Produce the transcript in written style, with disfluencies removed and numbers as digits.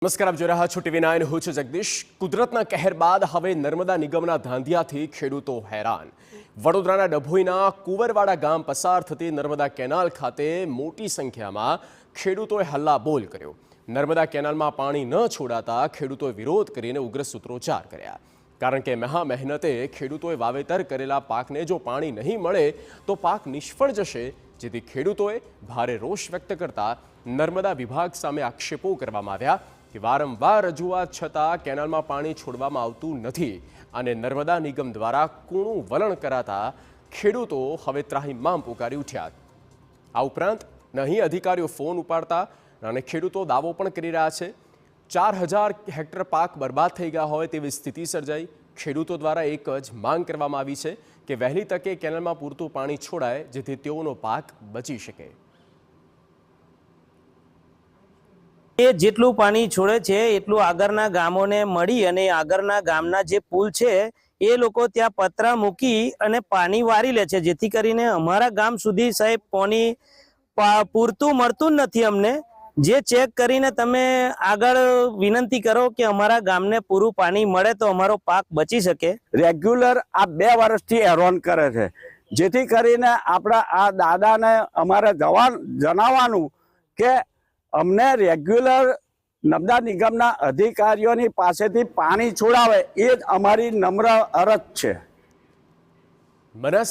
નમસ્કાર, આપ જોઈ રહ્યા છો TV9, હું છું જગદીશ। કુદરતના કહેર બાદ હવે નર્મદા નિગમના ધાંધિયાથી ખેડૂતો હેરાન। વડોદરાના ડભોઈના કુંવરવાડા ગામ પસાર થતી નર્મદા કેનાલ ખાતે મોટી સંખ્યામાં ખેડૂતોએ હલ્લાબોલ કર્યો। નર્મદા કેનાલમાં પાણી ન છોડાતા ખેડૂતોએ વિરોધ કરીને ઉગ્ર સૂત્રોચ્ચાર કર્યા, કારણ કે મહા મહેનતે ખેડૂતોએ વાવેતર કરેલા પાકને જો પાણી નહીં મળે તો પાક નિષ્ફળ જશે, જેથી ખેડૂતોએ ભારે રોષ વ્યક્ત કરતા નર્મદા વિભાગ સામે આક્ષેપો કરવામાં આવ્યા કે વારંવાર રજૂઆત છતાં કેનાલમાં પાણી છોડવામાં આવતું નથી અને નર્મદા નિગમ દ્વારા કૂણું વલણ કરાતા ખેડૂતો હવે ત્રાહિમામ પુકારી ઉઠ્યા। આ ઉપરાંત નહીં અધિકારીઓ ફોન ઉપાડતા અને ખેડૂતો દાવો પણ કરી રહ્યા છે 4000 હેક્ટર પાક બરબાદ થઈ ગયા હોય તેવી સ્થિતિ સર્જાઈ। ખેડૂતો દ્વારા એક જ માંગ કરવામાં આવી છે કે વહેલી તકે કેનાલમાં પૂરતું પાણી છોડાય, જેથી તેઓનો પાક બચી શકે। એ જેટલું પાણી છોડે છે એટલું આગળના ગામોને મળી અને આગળના ગામના જે પુલ છે એ લોકો ત્યાં પતરા મૂકી અને પાણી વારી લે છે, જેથી કરીને અમારા ગામ સુધી સાહેબ પાણી પૂરતું મળતું જ નથી। અમને જે ચેક કરીને તમે આગળ વિનંતી કરો કે અમારા ગામને પૂરું પાણી મળે તો અમારો પાક બચી શકે। રેગ્યુલર આ 2 વર્ષથી હેરાન કરે છે, જેથી કરીને આપણા આ દાદાને અમારે જણાવવાનું કે અમને રેગ્યુલર નર્મદા નિગમના અધિકારીઓની પાસેથી પાણી છોડાવે, એ જ અમારી નમ્ર અરજ છે।